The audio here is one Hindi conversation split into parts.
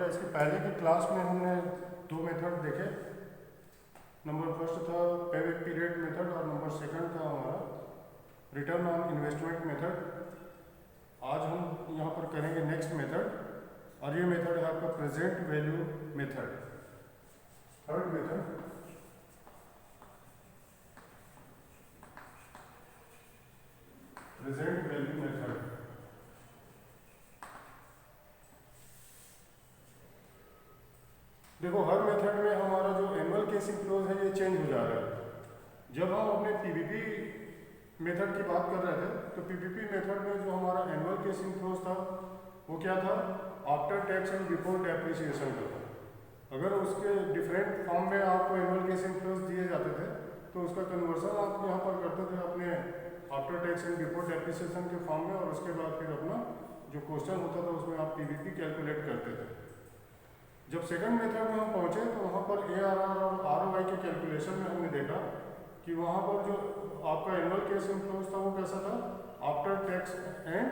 इसके पहले की क्लास में हमने दो मेथड देखे। नंबर फर्स्ट था पेबैक पीरियड मेथड और नंबर सेकंड था हमारा रिटर्न ऑन इन्वेस्टमेंट मेथड। आज हम यहाँ पर करेंगे नेक्स्ट मेथड, और ये मेथड है आपका present value method, third method. Present value method. देखो, हर मेथड में हमारा जो एनुअल केसिंग क्लोज है ये चेंज हो जा रहा है। जब हम अपने पीवीपी मेथड की बात कर रहे थे तो पीवीपी मेथड में जो हमारा एनुअल केसिंग क्लोज था वो क्या था? After tax and before depreciation का था। अगर उसके डिफरेंट फॉर्म में आपको एनुअल केसिंग क्लोज दिए जाते थे तो उसका कन्वर्सन आप यहाँ पर करते थे अपने after tax and before depreciation के फॉर्म में, और उसके बाद फिर अपना जो क्वेश्चन होता था उसमें आप पीवीपी कैलकुलेट करते थे। जब सेकंड मेथड में हम पहुंचे तो वहाँ पर ARR और ROI के कैलकुलेशन में हमने देखा कि वहाँ पर जो आपका एनुअल केसिंग क्लोज था वो कैसा था? After tax and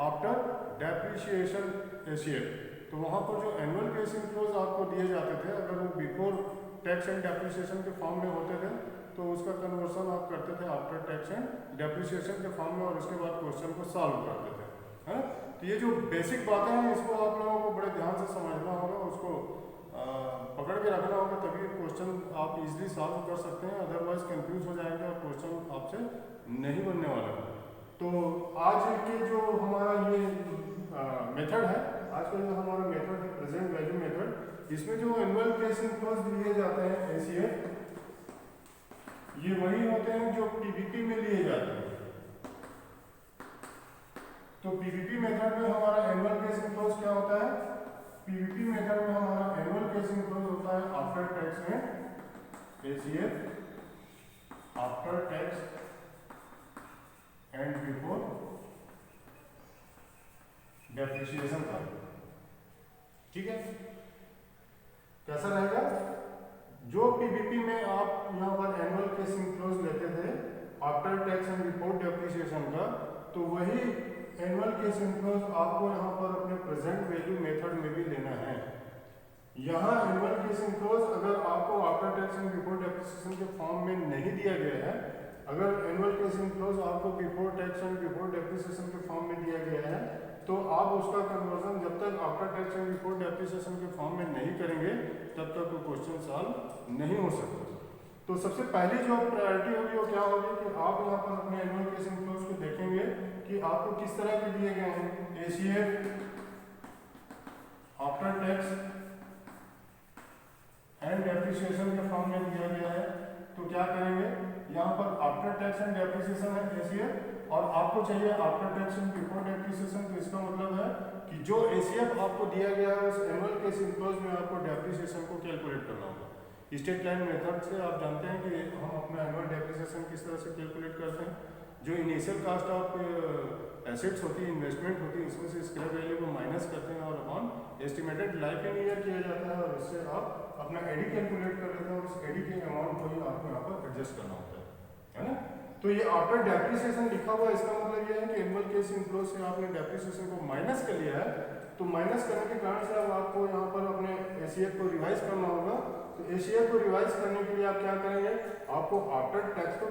after depreciation ACL। तो वहाँ पर जो एनुअल केसिंग क्लोज आपको दिए जाते थे, अगर वो बिफोर टैक्स एंड डेप्रिसिएशन के फॉर्म में होते थे तो उसका कन्वर्सन आप करते थे आफ्टर टैक्स एंड डेप्रिसिएशन के फॉर्म में, और उसके बाद क्वेश्चन को सॉल्व करते थे, है। तो ये जो बेसिक बातें हैं इसको आप लोगों को बड़े ध्यान से समझना होगा, उसको पकड़ के रखना होगा, तभी क्वेश्चन आप इजीली सॉल्व कर सकते हैं। अदरवाइज कंफ्यूज हो जाएंगे और क्वेश्चन आपसे नहीं बनने वाला है। तो आज के जो हमारा ये मेथड है, आज का जो हमारा मेथड है प्रेजेंट वैल्यू मेथड, इसमें जो एनुअल केसिंग क्लोज दिए जाते हैं ACL, ये वही होते हैं जो पीवीपी में लिए जाते हैं। तो पीवीपी मेथड में हमारा एनुअल केसिंग क्लोज क्या होता है? पीवीपी मेथड में हमारा एनुअल केसिंग क्लोज होता है आफ्टर टैक्स में ACL, after tax and before depreciation का। ठीक है, कैसा रहेगा? जो पीवीपी में आप यहाँ पर एनुअल केसिंग क्लोज लेते थे after tax and before depreciation का, तो वही एनुअल केसिंग क्लोज आपको यहाँ पर अपने प्रेजेंट वैल्यू मेथड में भी लेना है। यहाँ एनुअल केसिंग क्लोज अगर आपको after tax and before depreciation के फॉर्म में नहीं दिया गया है, अगर एनुअल केसिंग क्लोज आपको before tax and before depreciation के फॉर्म में दिया गया है, तो आप उसका कन्वर्जन जब तक after tax and before depreciation के फॉर्म में नहीं करेंगे तब तक वो क्वेश्चन सॉल्व नहीं हो सकता। तो सबसे पहली जो प्रायोरिटी होगी वो क्या होगी कि आप यहाँ पर अपने एनुअल केसिंग क्लोज को देखेंगे कि आपको किस तरह के दिए गए हैं। ACL after tax and depreciation के फॉर्म में दिया गया है, तो क्या करेंगे? यहाँ पर आफ्टर टैक्स एंड डेप्रिसिएशन है ACL, और आपको चाहिए after tax and before depreciation. तो इसका मतलब है कि जो ACF आपको दिया गया है उस एनुअल केसिंग क्लोज में आपको डेप्रिसिएशन को कैलकुलेट करना होगा। स्ट्रेट लाइन मेथड से आप जानते हैं कि हम अपना एनुअल डेप्रिसिएशन किस तरह से कैलकुलेट करते हैं। जो इनिशियल कास्ट ऑफ एसेट्स होती है, इन्वेस्टमेंट होती है, इसमें से स्क्रैप वैल्यू को माइनस करते हैं और upon estimated life in year किया जाता है, और इससे आप अपना एडी कैलकुलेट कर लेते हैं, और उस एडी के अमाउंट को ही आपको यहाँ पर एडजस्ट करना होता है ना। तो ये आफ्टर डेप्रिसिएशन लिखा हुआ है, इसका मतलब ये है कि एनुअल केसिंग क्लोज से आपने डेप्रिसिएशन को माइनस कर लिया है, तो माइनस करने के कारण से अब आपको यहाँ पर अपने ACF को रिवाइज करना होगा। तो ACF को रिवाइज करने के लिए आप क्या करेंगे? आपको आफ्टर टैक्स तो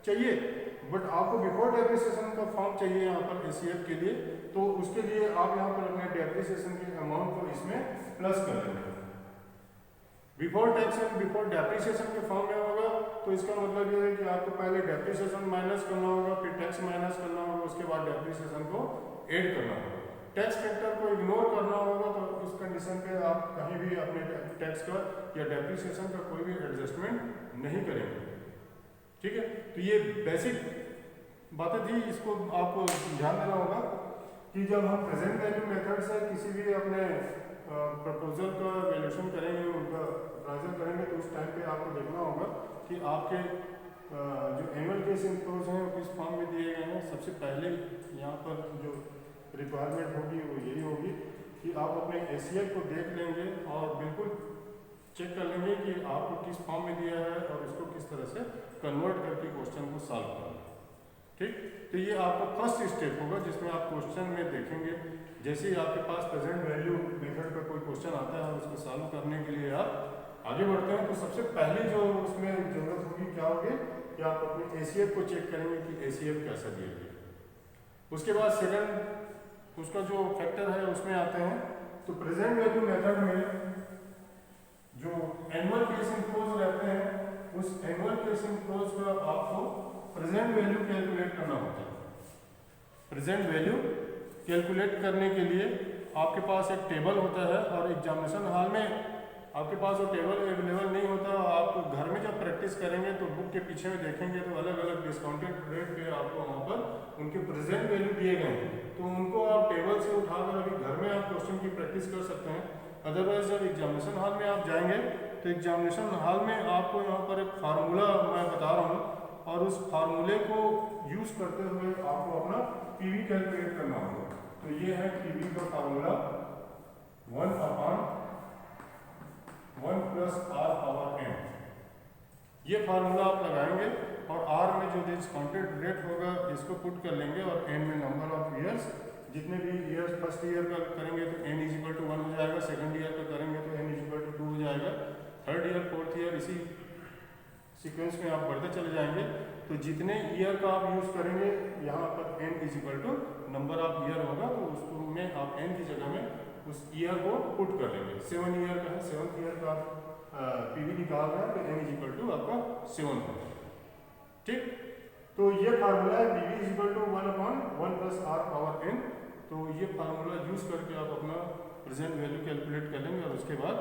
चाहिए, बट आपको बिफोर डेप्रिसिएशन का फॉर्म चाहिए यहाँ पर ACF के लिए, तो उसके लिए आप यहाँ पर अपने डेप्रिसिएशन के अमाउंट को इसमें प्लस कर देंगे। Before tax and before depreciation के फॉर्म में होगा, तो इसका मतलब ये है कि आपको पहले डेप्रिसिएशन माइनस करना होगा, फिर टैक्स माइनस करना होगा, उसके बाद डेप्रिसिएशन को ऐड करना होगा। टैक्स फैक्टर को इग्नोर करना होगा, तो इस कंडीशन पे आप कहीं भी अपने टैक्स का या डेप्रिसिएशन का कोई भी एडजस्टमेंट नहीं करेंगे। ठीक है, तो ये बेसिक बातें थी, इसको आपको ध्यान देना होगा कि जब हम प्रेजेंट वैल्यू मेथड से किसी भी अपने प्रपोजल का वैल्यूएशन करेंगे, उनका अप्राइजल करेंगे, तो उस टाइम पे आपको देखना होगा कि आपके जो एनुअल केसिंग क्लोज हैं वो किस फॉर्म में दिए गए हैं। सबसे पहले यहाँ पर जो रिक्वायरमेंट होगी वो यही होगी कि आप अपने ACL को देख लेंगे और बिल्कुल चेक कर लेंगे कि आपको किस फॉर्म में दिया है और उसको किस तरह से कन्वर्ट करके क्वेश्चन को सॉल्व करना है। ठीक। तो ये आपका फर्स्ट स्टेप होगा जिसमें आप क्वेश्चन में देखेंगे, जैसे ही आपके पास प्रेजेंट वैल्यू मेथड का कोई क्वेश्चन आता है और उसको सॉल्व करने के लिए आप आगे बढ़ते हैं, तो सबसे पहले जो उसमें जरूरत होगी क्या होगी कि आप अपने एसीएफ को चेक करेंगे कि एसीएफ कैसा दिया गया। उसके बाद सेकंड उसका जो फैक्टर है उसमें आते हैं। तो प्रेजेंट वैल्यू मेथड में जो एनुअल केस इनक्लोज रहते हैं, उस एनुअल केस इनक्लोज का आपको प्रेजेंट वैल्यू कैलकुलेट करना होता है। प्रेजेंट वैल्यू कैलकुलेट करने के लिए आपके पास एक टेबल होता है, और एग्जामिनेशन हॉल में आपके पास वो टेबल अवेलेबल नहीं होता। आप घर में जब प्रैक्टिस करेंगे तो बुक के पीछे में देखेंगे तो अलग अलग डिस्काउंटेड रेट पे आपको वहाँ पर उनके प्रेजेंट वैल्यू दिए गए हैं, तो उनको आप टेबल से उठाकर अभी घर में आप क्वेश्चन की प्रैक्टिस कर सकते हैं। अदरवाइज जब एग्जामिनेशन हॉल में आप जाएंगे तो एग्जामिनेशन हॉल में आपको यहाँ पर एक फार्मूला मैं बता रहा हूँ, और उस फार्मूले को यूज करते हुए आपको अपना पीवी कैलकुलेट करना होगा। तो ये है पीवी का फार्मूला 1/1 + r⁻n। ये फार्मूला आप लगाएंगे और r में जो डिस्काउंटेड रेट होगा इसको पुट कर लेंगे, और n में नंबर ऑफ ईयर्स, जितने भी ईयर्स फर्स्ट ईयर का करेंगे तो n = 1 हो जाएगा, सेकंड ईयर का करेंगे तो n = 2 हो जाएगा, थर्ड ईयर फोर्थ ईयर इसी सीक्वेंस में आप बढ़ते चले जाएंगे। तो जितने ईयर का आप यूज करेंगे यहाँ पर n = नंबर ऑफ ईयर होगा, तो उसमें आप n की जगह में उस ईयर को पुट कर लेंगे। 7 ईयर का है, 7th ईयर का पीवी निकाल रहे हैं तो n = आपका 7 होगा। ठीक। तो ये फार्मूला है पीवी = 1/1 + r⁻n। तो ये फार्मूला यूज करके आप अपना प्रेजेंट वैल्यू कैलकुलेट कर लेंगे, और उसके बाद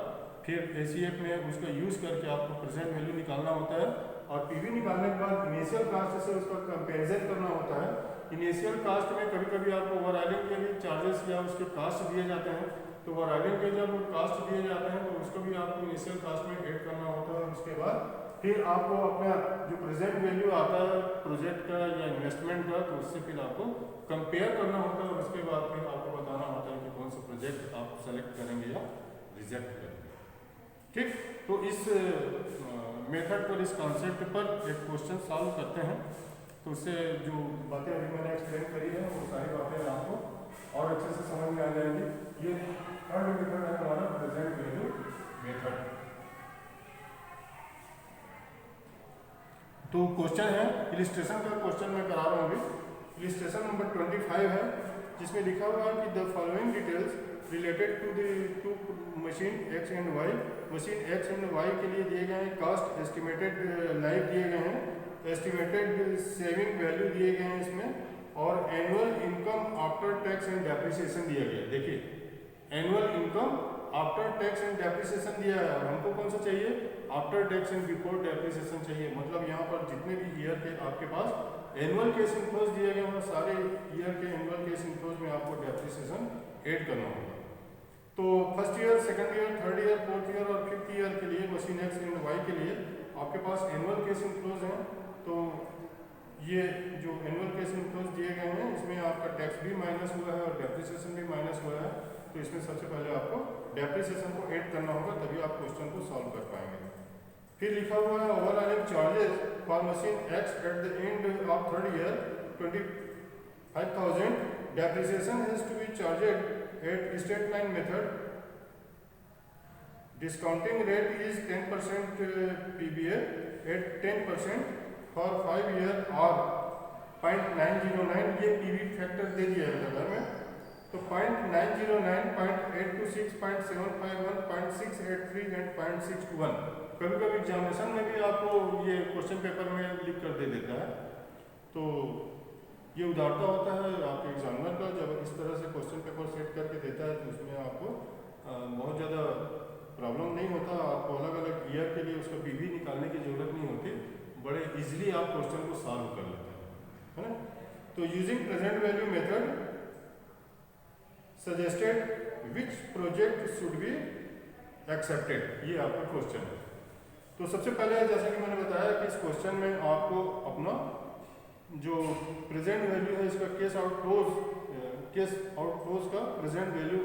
फिर एसीएफ में उसका यूज करके आपको प्रेजेंट वैल्यू निकालना होता है, और पीवी निकालने के बाद इनिशियल कास्ट से उसका कंपैरिजन करना होता है। इनिशियल कास्ट में कभी कभी आपको ओवरऑलिंग के लिए चार्जेस या उसके कास्ट दिए जाते हैं, तो ओवरऑलिंग के जब कास्ट दिए जाते हैं तो उसको भी आपको इनिशियल कास्ट में ऐड करना होता है। उसके बाद फिर आपको अपना जो प्रेजेंट वैल्यू आता है प्रोजेक्ट का या इन्वेस्टमेंट का, तो उससे फिर आपको कंपेयर करना होता है, और उसके बाद फिर आपको बताना होता है कि कौन सा प्रोजेक्ट आप सेलेक्ट करेंगे या रिजेक्ट करेंगे। ठीक। तो इस मेथड पर, इस कॉन्सेप्ट पर एक क्वेश्चन सॉल्व करते हैं, तो उससे जो बातें अभी मैंने एक्सप्लेन करी है वो सारी बातें आपको और अच्छे से समझ में आ जाएंगी। ये थर्ड मेथड है हमारा प्रेजेंट वैल्यू मेथड। तो क्वेश्चन है, इलिस्ट्रेशन का क्वेश्चन मैं करा रहा हूँ अभी। इलिस्ट्रेशन नंबर 25 है, जिसमें लिखा हुआ है कि the following details related to the two machine X and Y. Machine X and Y के लिए दिए गए हैं कास्ट, एस्टिमेटेड लाइफ दिए गए हैं, एस्टिमेटेड सेविंग वैल्यू दिए गए हैं इसमें, और annual income after tax and depreciation दिया गया है। देखिए annual income after tax and depreciation दिया है, और हमको कौन सा चाहिए, after tax and before depreciation चाहिए। मतलब यहाँ पर जितने भी ईयर के आपके पास एनुअल केस इनक्लोज दिए गए हैं, सारे ईयर के एनुअल केस इनक्लोज में आपको डेप्रिसिएशन ऐड करना होगा। तो first year, second year, third year, fourth year और फिफ्थ ईयर के लिए मशीन एक्स एंड वाई के लिए आपके पास एनुअल केस इनक्लोज हैं। तो ये जो एनुअल केस इनक्लोज दिए गए हैं इसमें आपका टैक्स भी माइनस हुआ है और डेप्रिसिएशन भी माइनस हुआ है। तो इसमें सबसे पहले आपको डेप्रिसिएशन को ऐड करना होगा, तभी आप क्वेश्चन को सॉल्व कर पाएंगे। फिर लिखा हुआ है overhauling charges for machine X at the end of third year 25,000। Depreciation has to be charged at straight line method. Discounting rate is 10% PBA at 10% for 5 year or 0.909। ये PV फैक्टर दे दिया है अगर में, तो 0.909, 0.826, 0.751, 0.683 एंड 0.621। कभी कभी एग्जामिनेशन में भी आपको ये क्वेश्चन पेपर में लिख कर दे देता है। तो ये उदारता होता है आपके एग्जामिनर का, जब इस तरह से क्वेश्चन पेपर सेट करके देता है तो उसमें आपको बहुत ज़्यादा प्रॉब्लम नहीं होता। आपको अलग अलग ईयर के लिए उसका पीवी निकालने की ज़रूरत नहीं होती, बड़े इजीली आप क्वेश्चन को सॉल्व कर लेते हैं, है ना। तो using present value method suggested which project should be accepted, ये आपका क्वेश्चन है। तो सबसे पहले जैसे कि मैंने बताया कि इस क्वेश्चन में आपको अपना जो प्रेजेंट वैल्यू है इसका केस आउटफ्लोज का प्रेजेंट वैल्यू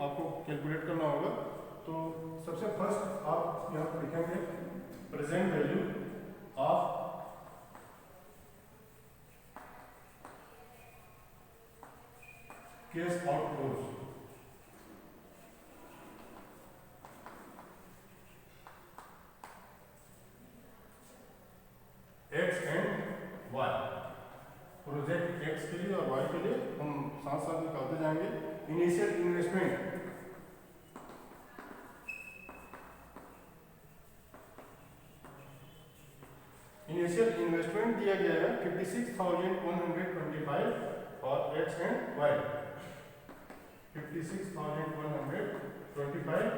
आपको कैलकुलेट करना होगा। तो सबसे फर्स्ट आप यहाँ पर लिखेंगे present value of cash outflows X and Y, project X के लिए और वाई के लिए हम साथ साथ निकालते जाएंगे। इनिशियल इन्वेस्टमेंट दिया गया है 56,125 और X and Y 56,125।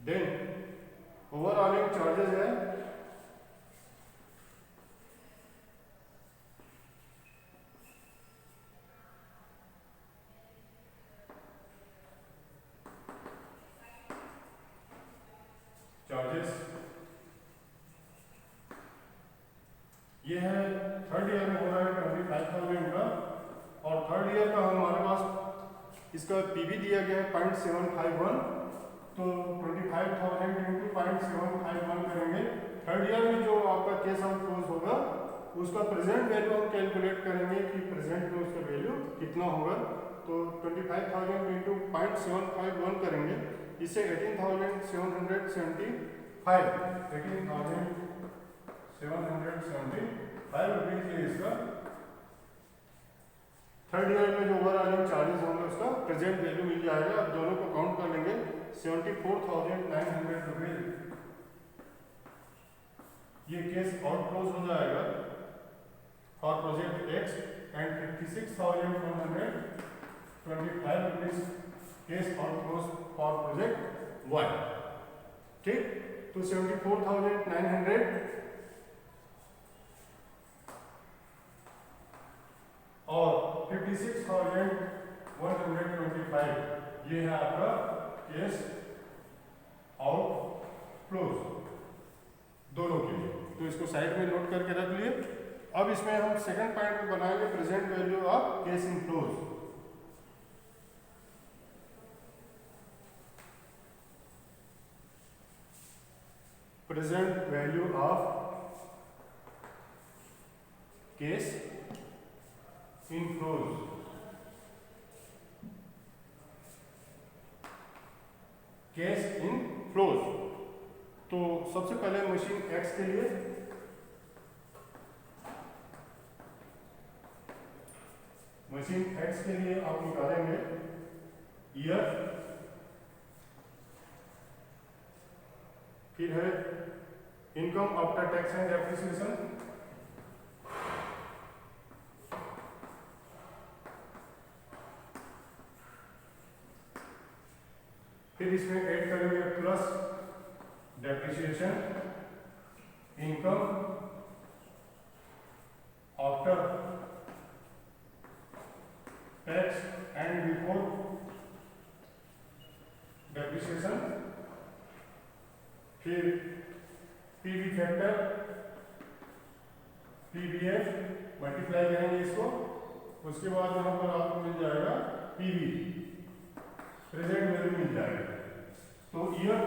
Then overhauling charges है ये है थर्ड ईयर में हो रहा है 25,000 का, और थर्ड ईयर का हमारे पास इसका पीवी दिया गया है 0.751, तो 25,000 इंटू 0.751 करेंगे। थर्ड ईयर में जो आपका केस आउटफ्लोज होगा उसका प्रेजेंट वैल्यू हम कैलकुलेट करेंगे कि प्रेजेंट में उसका वैल्यू कितना होगा। तो 25,000 इंटू 0.751 करेंगे, इससे 18,775 रुपीज ये इसका थर्ड ईयर में जो ओवरऑलिंग चार्जेस होंगे उसका प्रेजेंट वैल्यू मिल जाएगा। अब दोनों को काउंट कर लेंगे, 74,900 रुपीज ये केस आउटफ्लोज हो जाएगा for project X and 56,125 rupees cash outflows for project Y. ठीक, तो 74,900 और 56,125 ये है आपका केस आउटफ्लोज दोनों के लिए। तो इसको साइड में नोट करके रख लिए। अब इसमें हम सेकंड पॉइंट में बनाएंगे present value of case inflows. Present value of case inflows. Case inflows तो सबसे पहले मशीन एक्स के लिए आप निकालेंगे ईयर, फिर है income after tax and depreciation, फिर इसमें ऐड करेंगे plus depreciation, income after tax and before depreciation, फिर पीवी फैक्टर पीवीएफ मल्टीप्लाई करेंगे इसको, उसके बाद यहाँ पर आपको मिल जाएगा पीवी प्रेजेंट वैल्यू मिल जाएगा। तो ईयर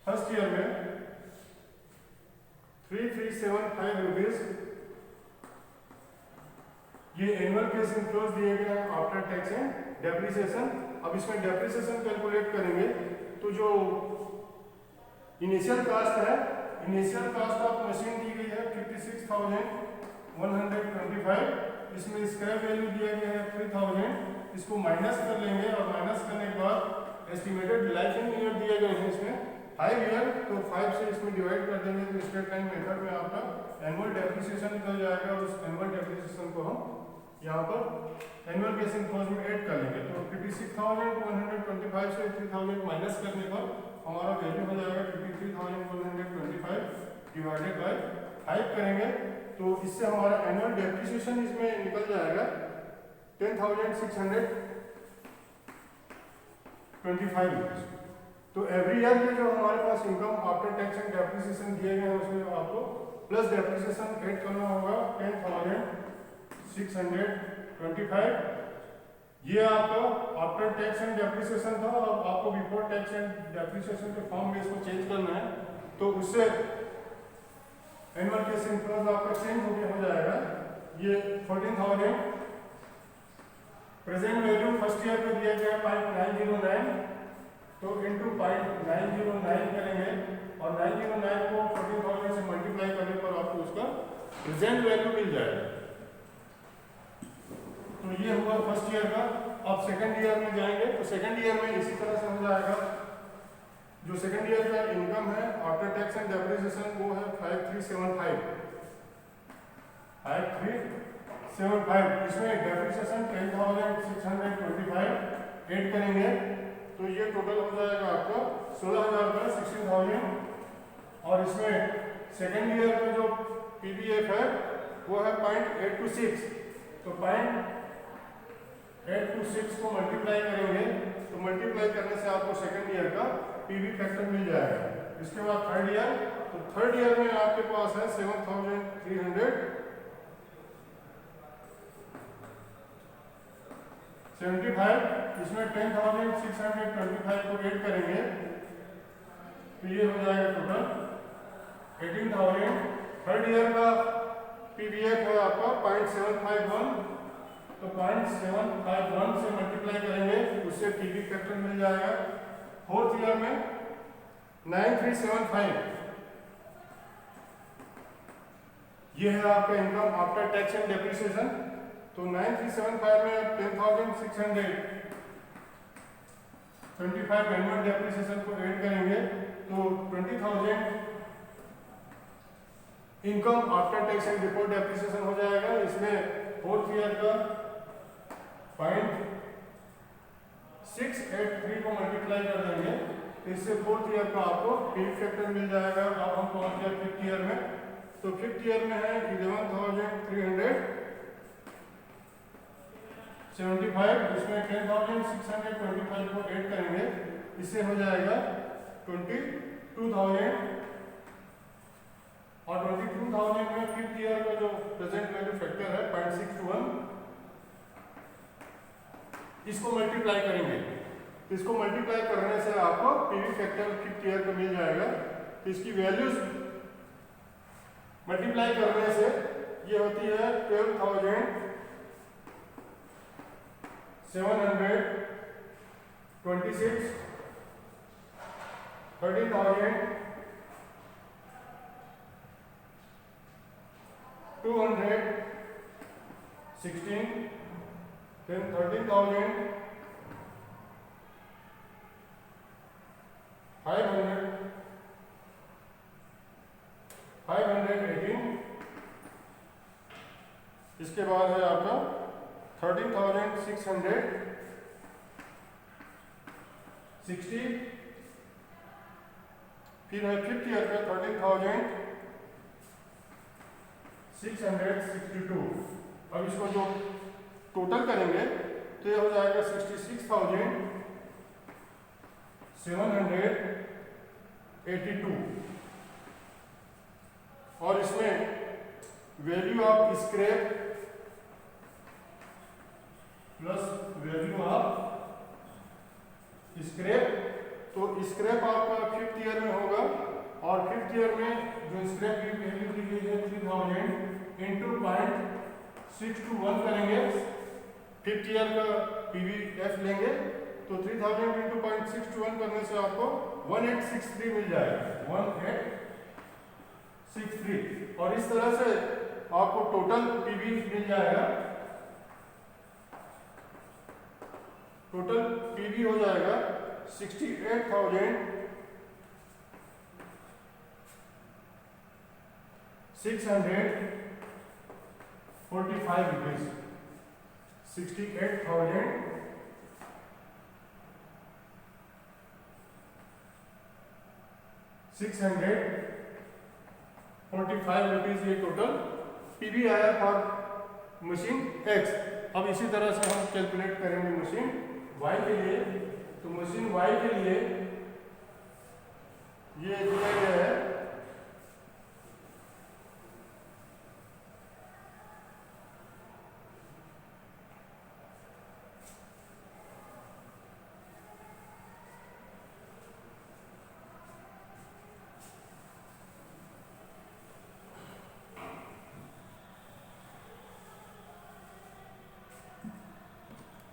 फर्स्ट ईयर में 3375 रुपीज ये एनुअल केस इनफ्लोज दिए गए हैं आफ्टर टैक्स एंड डेप्रिसिएशन। अब इसमें डेप्रिसिएशन कैलकुलेट करेंगे तो जो इनिशियल कास्ट है, इनिशियल कास्ट ऑफ मशीन दी गई है 56,125, इसमें स्क्रैप वैल्यू दिया गया है 3000, इसको माइनस कर लेंगे और माइनस करने के बाद एस्टिमेटेड लाइफ इन ईयर दिए गए हैं इसमें 5 ईयर, तो 5 से इसमें डिवाइड कर देंगे तो स्ट्रेट लाइन मेथड में आपका एनुअल डेप्रिसिएशन निकल जाएगा और उस एनुअल डेप्रिसिएशन को हम यहाँ पर एनुअल केस इनफ्लोज में ऐड कर लेंगे। तो 56,125 से 3000 माइनस करने पर हमारा वैल्यू हो जाएगा 53,125 डिवाइडेड बाय 5 करेंगे, तो इससे हमारा एनुअल डेप्रिसिएशन इसमें निकल जाएगा 10,625 रुपीज। तो एवरी ईयर के जो हमारे पास income after tax and depreciation दिए गए हैं उसमें आपको प्लस डेप्रिसिएशन ऐड करना होगा 10,625। ये आपका आफ्टर टैक्स एंड डेप्रिसिएशन था, अब आपको बिफोर टैक्स एंड डेप्रिसिएशन के फॉर्म में इसको चेंज करना है, तो उससे एनुअल केस इनफ्लोज आपका चेंज हो जाएगा ये 14,000 प्रेजेंट वैल्यू फर्स्ट ईयर में दिया गया 0.909, तो इंटू 0.909 करेंगे और 909 को 14,000 से मल्टीप्लाई करने पर आपको उसका प्रेजेंट वैल्यू मिल जाएगा। तो ये हुआ फर्स्ट ईयर का। अब सेकंड ईयर में जाएंगे तो सेकंड ईयर में इसी तरह से हो जाएगा। जो सेकंड ईयर का इनकम है आफ्टर टैक्स एंड डेप्रिसिएशन वो है 5375। इसमें डेप्रिसिएशन 10,625 ऐड करेंगे तो ये टोटल हो जाएगा आपका 16,000 का 16,000। और इसमें सेकंड ईयर का जो पीबीएफ है वो है 0.826, तो 0.826 को मल्टीप्लाई करेंगे तो मल्टीप्लाई करने से आपको सेकंड ईयर का पीवी फैक्टर मिल जाएगा। इसके बाद थर्ड ईयर, तो थर्ड ईयर में आपके पास है 7,375, इसमें 10,625 को ऐड करेंगे तो ये हो जाएगा टोटल 18,000। थर्ड ईयर का पीवीएफ है आपका 0.751, तो 0.751 से मल्टीप्लाई करेंगे उससे पीवी फैक्टर मिल जाएगा। फोर्थ ईयर में 9,375, ये है आपका income after tax and depreciation. तो 9,375 में 10,625 एनुअल डेप्रिसिएशन को ऐड करेंगे तो 20,000 income after tax and before depreciation हो जाएगा। इसमें फोर्थ ईयर का 0.683 को मल्टीप्लाई कर देंगे तो इससे फोर्थ ईयर का आपको पीवी फैक्टर मिल जाएगा। अब हम पहुंच गए फिफ्थ ईयर में, तो फिफ्थ ईयर में है 11,375, इसमें 10,625 को ऐड करेंगे, इससे हो जाएगा 22,000। और 22,000 में फिफ्थ ईयर का जो प्रेजेंट वैल्यू फैक्टर है 0.621, इसको मल्टीप्लाई करेंगे तो इसको मल्टीप्लाई करने से आपको पीवी फैक्टर फिफ्थ ईयर का मिल जाएगा। तो इसकी वैल्यूज मल्टीप्लाई करने से ये होती है 12,726, 13,216, then 13,518, इसके बाद है आपका 13,660, फिर है फिफ्थ ईयर का 13,662। अब इसको जो टोटल करेंगे तो ये हो जाएगा 66,782। और इसमें value of scrap plus value of scrap, तो स्क्रैप आपका फिफ्थ ईयर में होगा और फिफ्थ ईयर में जो स्क्रैप की वैल्यू दी गई है 3,000 इंटू 0.621 करेंगे, फिफ्थ ईयर का पीवीएफ लेंगे तो 3,000 इंटू 0.621 करने से आपको 1863 मिल जाएगा, 1863। और इस तरह से आपको टोटल पीवी मिल जाएगा। टोटल पीवी हो जाएगा 68,645 रुपीज, 68,645 रुपीज ये टोटल पीवी आया फॉर मशीन एक्स। अब इसी तरह से हम कैलकुलेट करेंगे मशीन वाई के लिए। तो मशीन वाई के लिए ये दिया गया है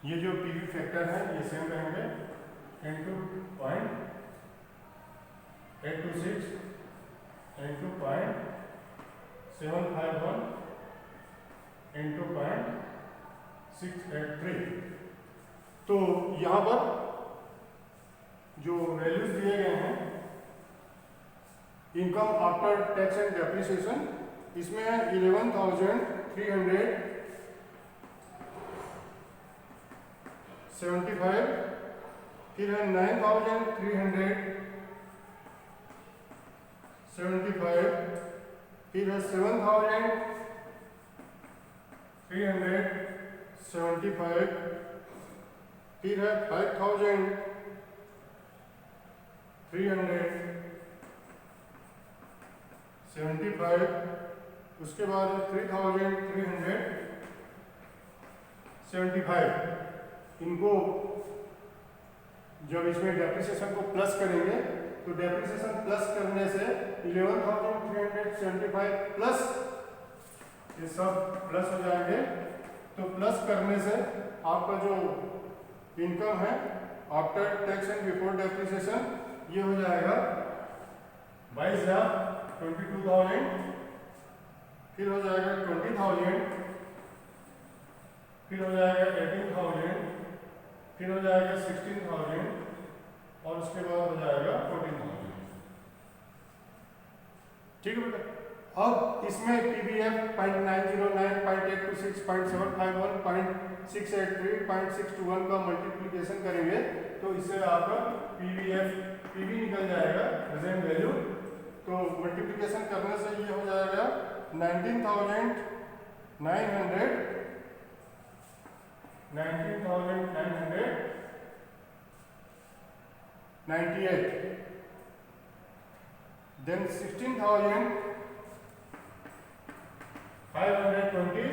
ये जो पीवी फैक्टर है ये सेम रहेंगे इंटू 0.826 इंटू 0.751 इंटू 0.683। तो यहाँ पर जो वैल्यूज दिए गए हैं income after tax and depreciation, इसमें 11,375, फिर है 9,375, फिर है 7,375, फिर है 5,375, उसके बाद 3,375। इनको जब इसमें डेप्रिसिएशन को प्लस करेंगे तो डेप्रिसिएशन प्लस करने से 11,375 प्लस ये सब प्लस हो जाएंगे। तो प्लस करने से आपका जो इनकम है after tax and before depreciation ये हो जाएगा 22,000, फिर हो जाएगा 20,000, फिर हो जाएगा 18,000, फिर हो जाएगा 16,000 और उसके बाद हो जाएगा 14,000। ठीक है बेटा। अब इसमें पीबीएफ 0.909, 0.826, 0.751, 0.683, 0.621 का मल्टीप्लिकेशन करेंगे तो इससे आपका पीवी निकल जाएगा प्रेजेंट वैल्यू। तो मल्टीप्लिकेशन करने से ये हो जाएगा 19,998, then 16,520,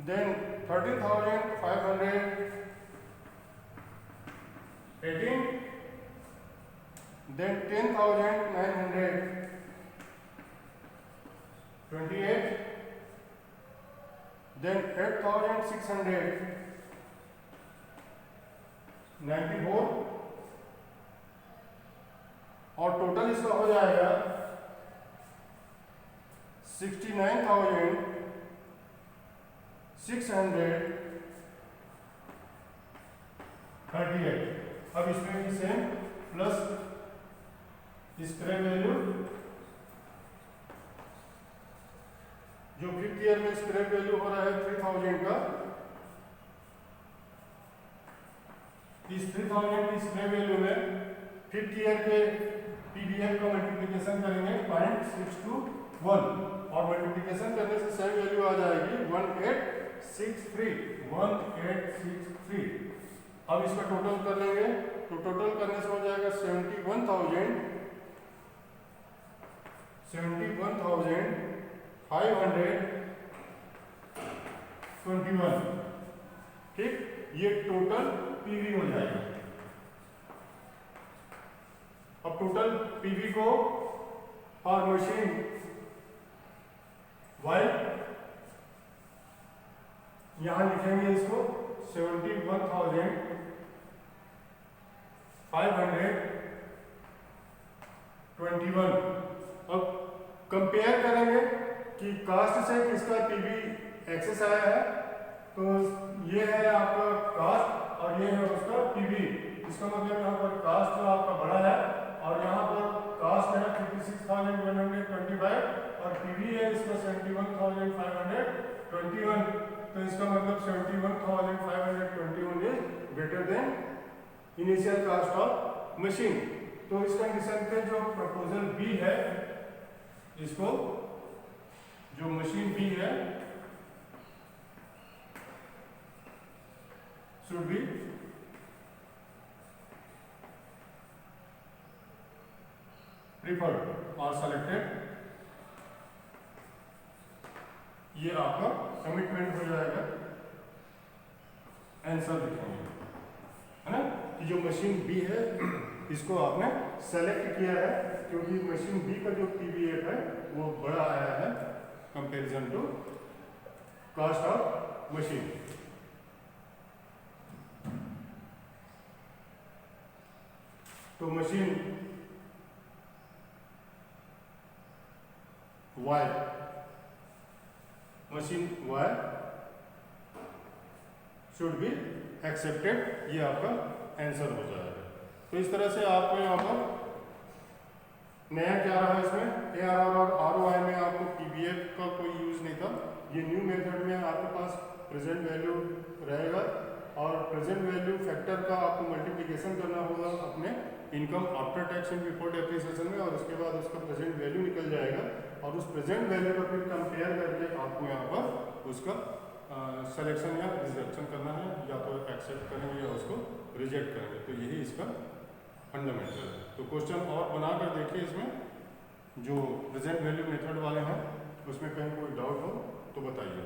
then 13,518, then 10,928, then 8,694 और टोटल इसका हो जाएगा 69,638। अब इसमें भी सेम प्लस स्क्रैप वैल्यू जो 5th ईयर में स्क्रैप वैल्यू हो रहा है 3,000 का, इस 3,000 की स्क्रैप वैल्यू में 5th ईयर के पीबीएफ का मल्टीप्लिकेशन करेंगे 0.621 और मल्टीप्लिकेशन करने से सेम वैल्यू आ जाएगी 1863। अब इसका टोटल कर लेंगे तो टोटल करने से हो जाएगा 71,521। ठीक, ये टोटल पीवी हो जाएगा। अब टोटल पीवी को फॉर मशीन वाई यहां लिखेंगे इसको 71,521। अब कंपेयर करेंगे कि कास्ट से किसका पीवी एक्सेस आया है। तो ये है आपका कास्ट और ये है उसका पीवी। इसका मतलब यहाँ पर कास्ट जो आपका बड़ा है और यहाँ पर कास्ट है 56,125 और पीवी है इसका 71,521। तो इसका मतलब 71,521 is greater than initial cost of machine. तो इस कंडीशन पे जो प्रपोजल बी है, इसको जो मशीन बी है शुड बी प्रिफर्ड और सेलेक्टेड। ये आपका कमिटमेंट हो जाएगा। आंसर लिखेंगे है ना कि जो मशीन बी है इसको आपने सेलेक्ट किया है क्योंकि मशीन बी का जो पीवीएफ है वो बड़ा आया है comparison to cost of machine. तो machine Y, machine Y should be accepted, ये आपका आंसर हो जाएगा। तो इस तरह से आपको यहाँ पर नया क्या रहा इसमें, ARR और ROI में आपको PBF का कोई यूज नहीं था। ये न्यू मेथड में आपके पास प्रेजेंट वैल्यू रहेगा और प्रेजेंट वैल्यू फैक्टर का आपको मल्टीप्लिकेशन करना होगा अपने income after tax and before depreciation में, और उसके बाद उसका प्रेजेंट वैल्यू निकल जाएगा और उस प्रेजेंट वैल्यू का फिर कंपेयर करके आपको यहाँ पर उसका सिलेक्शन या रिजेक्शन करना है, या तो एक्सेप्ट करेंगे या उसको रिजेक्ट करेंगे। तो यही इसका फंडामेंटल है। तो क्वेश्चन और बनाकर देखिए, इसमें जो प्रेजेंट वैल्यू मेथड वाले हैं उसमें कहीं कोई डाउट हो तो बताइए।